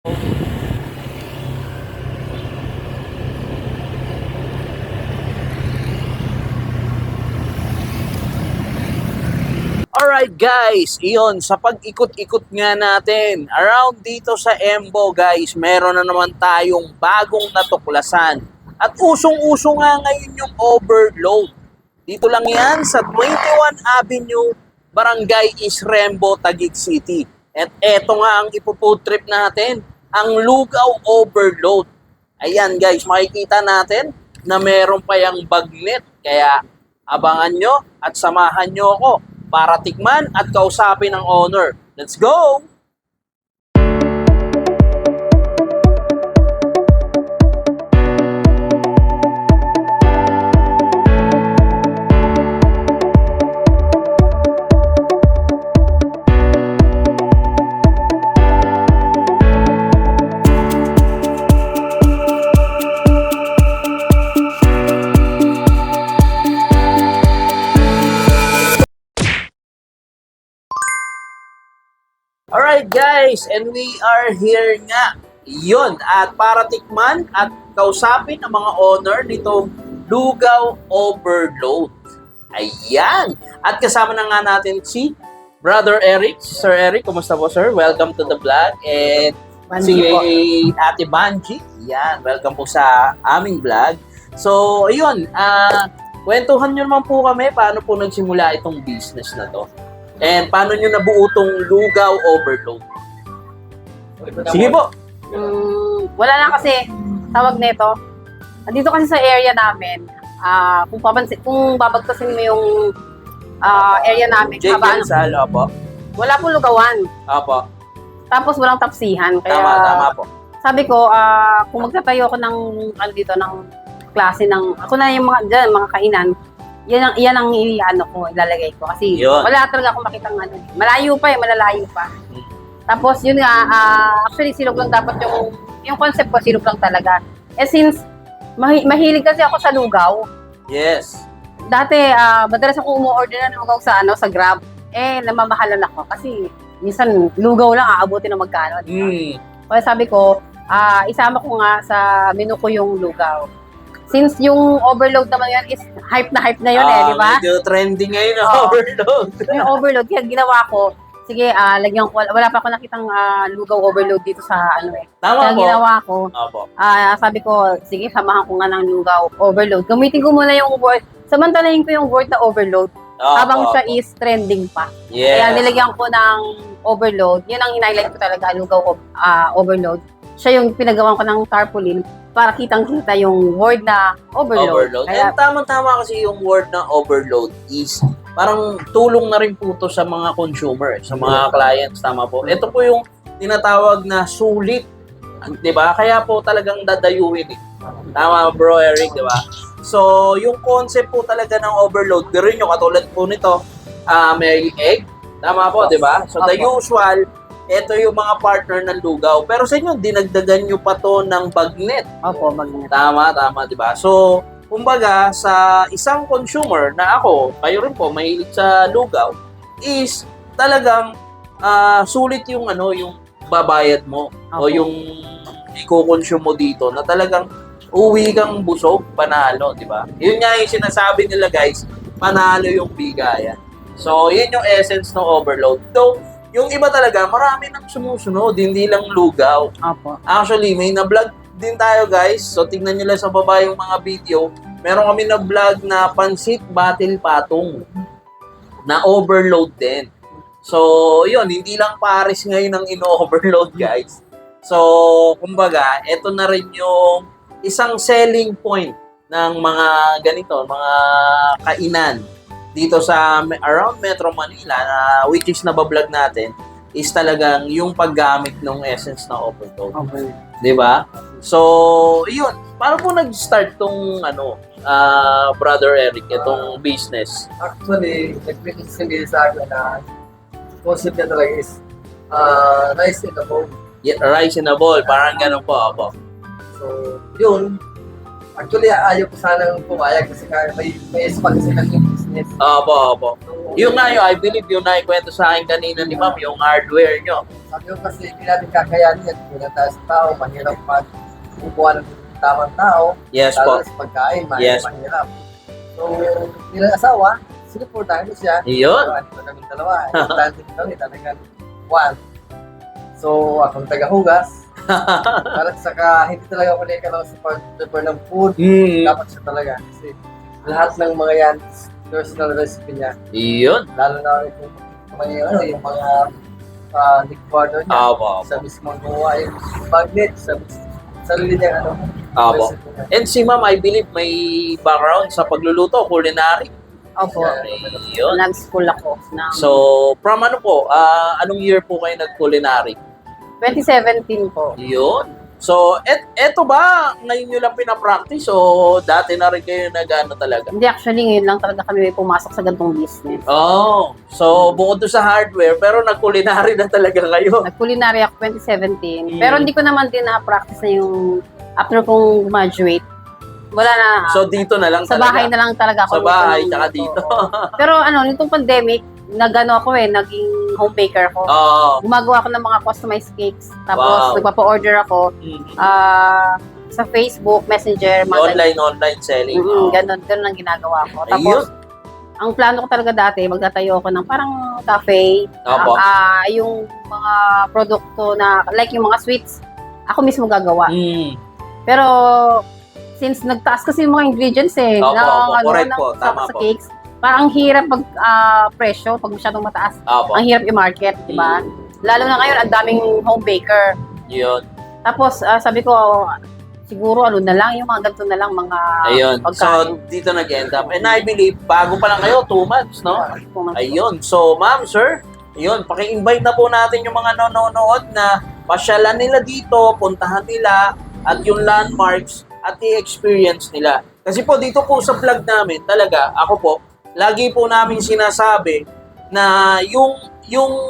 Alright guys, iyon, sa pag-ikot-ikot nga natin, around dito sa Embo guys, meron na naman tayong bagong natuklasan. At usong-uso nga ngayon yung overload. Dito lang yan sa 21 Avenue, Barangay Isrembo, Taguig City. At eto nga ang ipo-food trip natin, ang Lugaw Overload. Ayan guys, makikita natin na meron pa yung bagnet. Kaya abangan nyo at samahan nyo ako para tikman at kausapin ang owner. Let's go! Alright guys, and we are here nga. Yun, at para tikman at kausapin ang mga owner nitong Lugaw Overload. Ayan! At kasama na nga natin si Brother Eric. Sir Eric, kumusta po sir? Welcome to the vlog. And si Ate Banji. Yan, welcome po sa aming vlog. So, ayun, kwentuhan nyo naman po kami paano po nagsimula itong business na to. And paano nyo nabuo itong Lugaw Overload? Sige po. Wala lang kasi tawag nito. Dito kasi sa area namin, kung babagtasin mo yung area namin, Jake Salo po. wala pong lugawan. Apo. Tapos walang tapsihan. Kaya Tama po. sabi ko, kung magtatayo ako ng dito ng klase ng ako na yung mga dyan, mga kainan. Yan ang ilalagay ko kasi Yun. wala talaga akong makitang malayo pa malalayo pa. Tapos yun nga, actually silog lang dapat yung concept ko, silog lang talaga. Eh since mahilig kasi ako sa lugaw. Yes. Dati madalas ako umu-order ng lugaw sa Grab. Eh namamahalan ako kasi minsan lugaw lang aabutin ng magkano. Kaya sabi ko, isama ko nga sa menu ko yung lugaw. Since yung overload naman yan is hype na yun di ba? Medyo trending ngayon ang overload. Yung overload, kaya ginawa ko, sige, lagyan ko, wala pa ako nakitang lugaw overload dito sa Tama kaya po. ginawa ko, Opo. sabi ko, sige, samahan ko nga ng lugaw overload. Gamitin ko muna yung word, samantalahin ko yung word na overload, habang siya is trending pa. Yes. Kaya nilagyan ko ng overload, yun ang in-highlight ko talaga, lugaw overload. Siya yung pinagawan ko ng tarpaulin, para kitang-kita yung word na overload. Kaya, and tama-tama kasi yung word na overload is parang tulong na rin po to sa mga consumer, sa mga clients, tama po. Ito po yung tinatawag na sulit, di ba? Kaya po talagang dadayuhin eh. Tama bro Eric, di ba? So, yung concept po talaga ng overload, pero yun yung katulad po nito, may egg, tama po, di ba? So, the usual, ito yung mga partner ng lugaw. Pero sa inyo, dinagdagan nyo pa to ng bagnet. Opo, bagnet. Tama, di ba? So, kumbaga, sa isang consumer na ako, kayo rin po, mahilig sa lugaw, is talagang sulit yung yung babayad mo o yung i-consume mo dito na talagang uwi kang busog, panalo, di ba? Yun nga yung sinasabi nila guys, panalo yung bigayan. So, yun yung essence ng overload. So, yung iba talaga, marami nang sumusunod, hindi lang lugaw. Opo. Actually, may na-vlog din tayo guys. So, tignan nyo lang sa baba yung mga video. Meron kami na-vlog na Pansit Battle Patong na overload din. So, yun, hindi lang Paris ngayon ang ino-overload guys. So, kumbaga, ito na rin yung isang selling point ng mga ganito, mga kainan dito sa around Metro Manila na which is nabablog natin is talagang yung paggamit ng essence ng overload. Okay. 'Di ba? So, yun. Paano po nag-start tong Brother Eric itong business? Actually, nag-business kami sa akin na concept niya talaga is rice in a bowl. Yeah, rice in a bowl, parang ganun po ako. So, yun. Actually, ayaw ko sanang pumayag kasi may spag kasi ng business. business. Opo. Yung nga yun, I believe yung naikwento sa akin kanina ni ma'am, yung hardware nyo. Sabi ko kasi hindi natin kakayanin yan. Kung tayo sa tao, mahirap magkukuha ng tamang tao. Yes Lalo po. sa pagkain, Yes. mahirap. So, bilang asawa, sinuportahan ko siya. Yun. Ito kaming dalawa. Importante kami talagang one. So, akong tagahugas. Para saka, hindi talaga ako nakikalaw sa pag-prepare ng food. Dapat siya talaga. Kasi lahat ng mga yan, personal recipe niya. Yun. Lalo na yung mga liquado niya. Opo. Sa mismong gumawa yung magnet. Sa sarili niya, Opo. recipe niya. And si ma'am, I believe may background sa pagluluto, culinary. Opo. Yun. Nag-school ako. So, from ano po, anong year po kayo nag-culinary? 2017 po. Yun. So, eto ba, ngayon nyo lang pinapractice o dati na rin kayo nag-ano talaga? Hindi, actually, ngayon lang talaga kami pumasok sa ganitong business. Oh, so bukod doon sa hardware, pero nag-culinary na talaga kayo. Nag-culinary ako 2017. Pero hindi ko naman din na-practice na yung after kong graduate. Wala na. So, dito na lang sa talaga. bahay na lang talaga ako. Sa bahay, nagluto. tsaka dito. Pero nitong pandemic, nagano ako naging home baker ako. Oo. Gumagawa ako ng mga customized cakes. Tapos, Wow. nagpapa-order ako sa Facebook, Messenger, mga Online selling. ganun ang ginagawa ko. Tapos, ang plano ko talaga dati, magtatayo ako ng parang cafe. Opo. Yung mga produkto na, like yung mga sweets, ako mismo gagawa. Pero, since nagtaas kasi yung mga ingredients Opo, correct po, tama sa po. cakes, parang ang hirap pag presyo, pag masyadong mataas. Opo. Ang hirap i-market, di ba? Lalo na ngayon, ang daming home baker. Yun. Tapos, sabi ko, siguro na lang, yung mga ganito na lang, mga Ayun. So, pagkain. dito nag-end up. And I believe, bago pa lang kayo, 2 months, no? Ayun. So, ma'am, sir, ayun, paki-invite na po natin yung mga nanonood na pasyalan nila dito, puntahan nila, at yung landmarks, at i-experience nila. Kasi po, dito po sa vlog namin, talaga, ako po, lagi po namin sinasabi na yung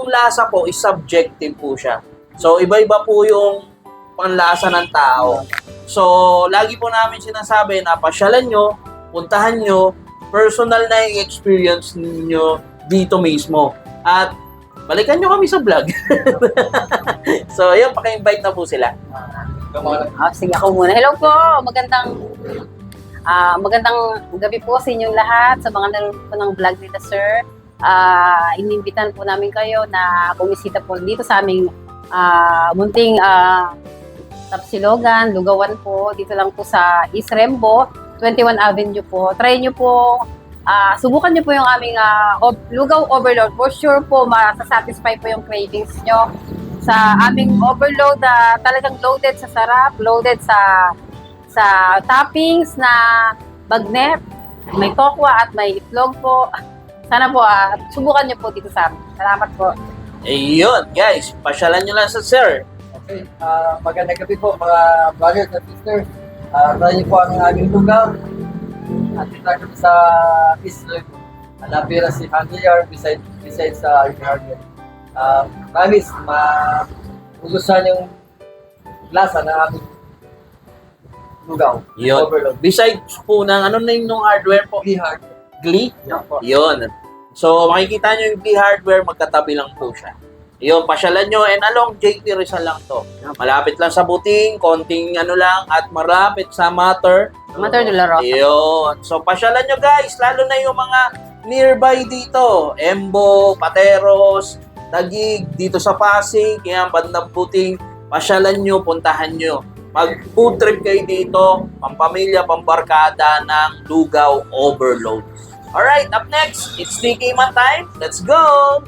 lasa po is subjective po siya. So, iba-iba po yung panlasa ng tao. So, lagi po namin sinasabi na pasyalan nyo, puntahan nyo, personal na yung experience niyo dito mismo. At balikan nyo kami sa vlog. So, ayun, paki-invite na po sila. Sige, ako muna. Hello po! Magandang gabi po sa inyong lahat, sa mga nanonood po ng vlog nila, sir. Inimbitan po namin kayo na bumisita po dito sa aming munting Tapsilogan, Lugawan po. Dito lang po sa East Rembo, 21 Avenue po. Try nyo po, subukan nyo po yung aming Lugaw Overload. For sure po, masasatisfy po yung cravings nyo. Sa aming overload, talagang loaded sa sarap, loaded sa toppings na bagnet, may tokwa at may itlog po. Sana po, subukan nyo po dito sa amin. Salamat po. Ayun, guys, pasyalan nyo lang sa sir. Okay, magandang gabi po mga brothers and sisters. Try niyo po ang aming lugaw. At dito kami sa East Rembo. Hanapin si Hangiyar beside sa Hangiyar. Promise, magugustuhan yung lasa ng aming lugaw. Yun. Overload. Besides po ng ano na yung hardware po? Hard. Glee? Yan po. Yun. So, makikita nyo yung Glee hardware, magkatabi lang po siya. Yun, pasyalan nyo. And along JP Rizal lang to. Malapit lang sa Buting, konting ano lang, at malapit sa Mater de la Rosa. Yun. So, pasyalan nyo guys, lalo na yung mga nearby dito. Embo, Pateros, Taguig, dito sa Pasig, kaya bandang Buting, pasyalan nyo, puntahan nyo. Mag-food trip kayo dito, pampamilya, pambarkada ng Lugaw Overload. Alright, up next, it's TK Man time. Let's go!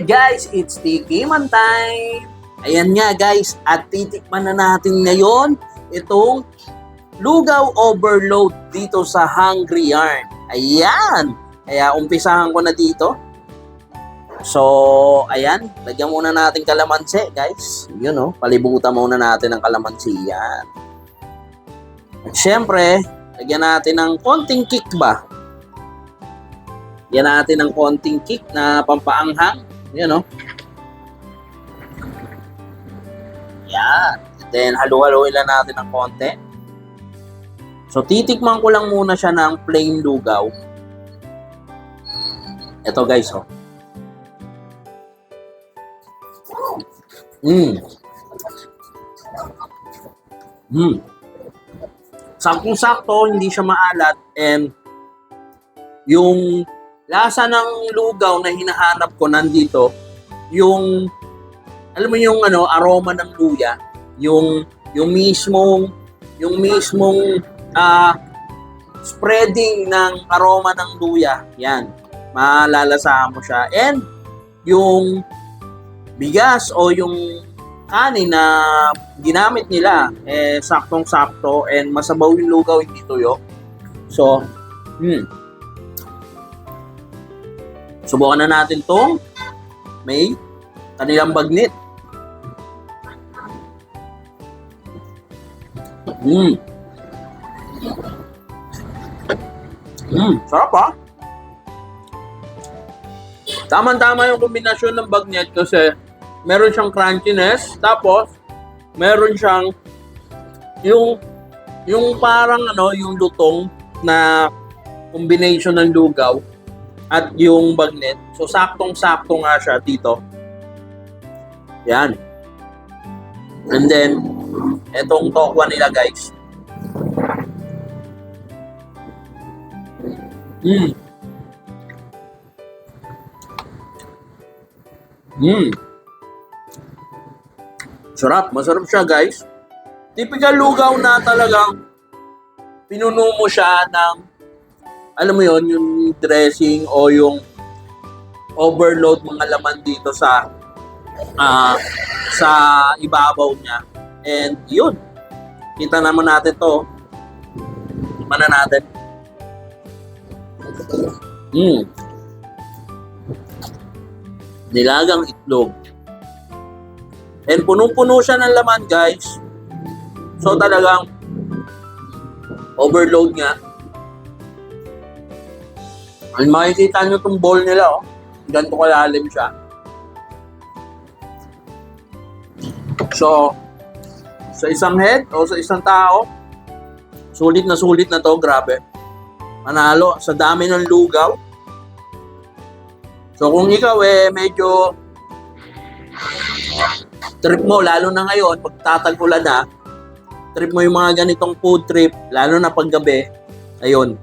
guys, it's Tikiman time! Ayan nga guys, at titikman na natin ngayon itong Lugaw Overload dito sa Hungry Yarn. Ayan! Kaya umpisahan ko na dito. So, ayan, lagyan muna natin kalamansi guys. Yun palibutan muna natin ng kalamansi yan. At syempre, lagyan natin ng konting kick ba? Lagyan natin ng konting kick na pampaanghang. Yan Yan. Then, halu-haluin lang natin ng konti. So, titikman ko lang muna siya ng plain lugaw. Ito guys, Saktong-sakto, hindi siya maalat, and yung lasa ng lugaw na hinahanap ko nandito, yung alam mo yung aroma ng luya, yung mismong spreading ng aroma ng luya. Yan. Malalasahan mo siya. And yung bigas o yung kanin na ginamit nila, saktong-sakto, and masabaw yung lugaw, hindi tuyo. So, subukan na natin tong may kanilang bagnit. Sarap Tama-tama yung kombinasyon ng bagnet kasi meron siyang crunchiness, tapos meron siyang yung parang yung lutong na combination ng lugaw at yung bagnet. So, saktong-sakto nga siya dito. Yan. And then, etong tokwa nila, guys. Sarap. Masarap siya, guys. Typical lugaw na talagang pinuno mo siya ng alam mo yon, yung dressing o yung overload mga laman dito sa ibabaw niya. And yun, kita naman natin to. Tikman na natin. Nilagang itlog. And punong-puno siya ng laman, guys. So talagang overload nga. And makikita nyo itong bowl nila, ganito kalalim siya. So, sa isang head o sa isang tao, sulit na to, grabe. Manalo sa dami ng lugaw. So, kung ikaw medyo trip mo, lalo na ngayon, pagtatag-ulan na, trip mo yung mga ganitong food trip, lalo na paggabi, ayun,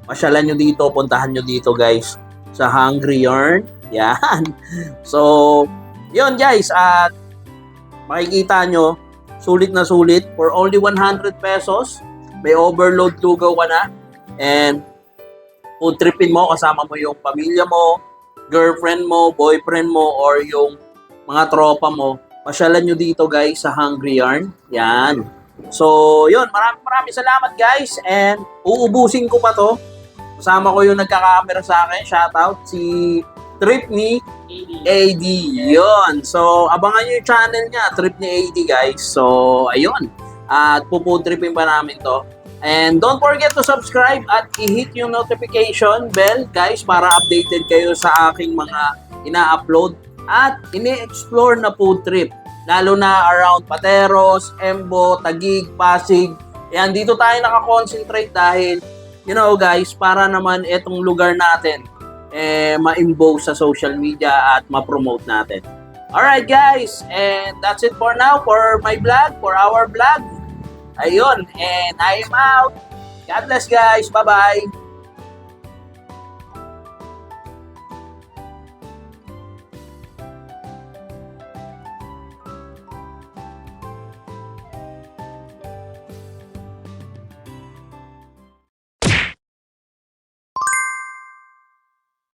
pasyalan nyo dito, puntahan nyo dito guys, sa Hungry Yarn. Yan. So, yun guys, at makikita nyo, sulit na sulit, for only 100 pesos, may overload lugaw ka na, and food tripin mo, kasama mo yung pamilya mo, girlfriend mo, boyfriend mo, or yung mga tropa mo, pasyalan nyo dito guys, sa Hungry Yarn. Yan. So, yun, maraming salamat guys, and uubusin ko pa to. Kasama ko yung nagka-camera sa akin. Shoutout si Trip ni AD. Yun. So, abangan nyo yung channel niya, Trip ni AD, guys. So, ayun. At puputripin pa namin to. And don't forget to subscribe at i-hit yung notification bell, guys, para updated kayo sa aking mga ina-upload at ini-explore na food trip. Lalo na around Pateros, Embo, Taguig, Pasig. Yan, dito tayo nakakonsentrate dahil guys, para naman itong lugar natin ma-involve sa social media at ma-promote natin. Alright guys, and that's it for now for my vlog, for our vlog. Ayun, and I am out. God bless guys, bye-bye.